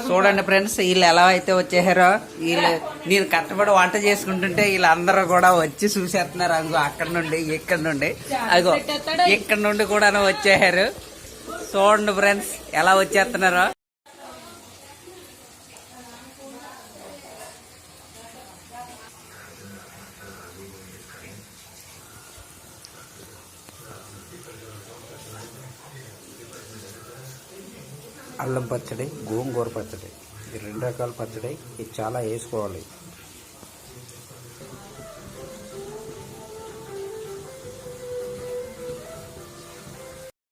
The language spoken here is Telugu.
చూడండి ఫ్రెండ్స్, వీళ్ళు ఎలా అయితే వచ్చేసారో, వీళ్ళు నేను కష్టపడి వంట చేసుకుంటుంటే వీళ్ళందరూ కూడా వచ్చి చూసేస్తున్నారు. అగో అక్కడ నుండి ఇక్కడ నుండి, అగో ఇక్కడ నుండి కూడా వచ్చేసారు. చూడండి ఫ్రెండ్స్ ఎలా వచ్చేస్తున్నారో. అల్లం పచ్చడి, గోంగూర పచ్చడి, ఈ 2 రకాల పచ్చడి. ఇది చాలా వేసుకోవాలి.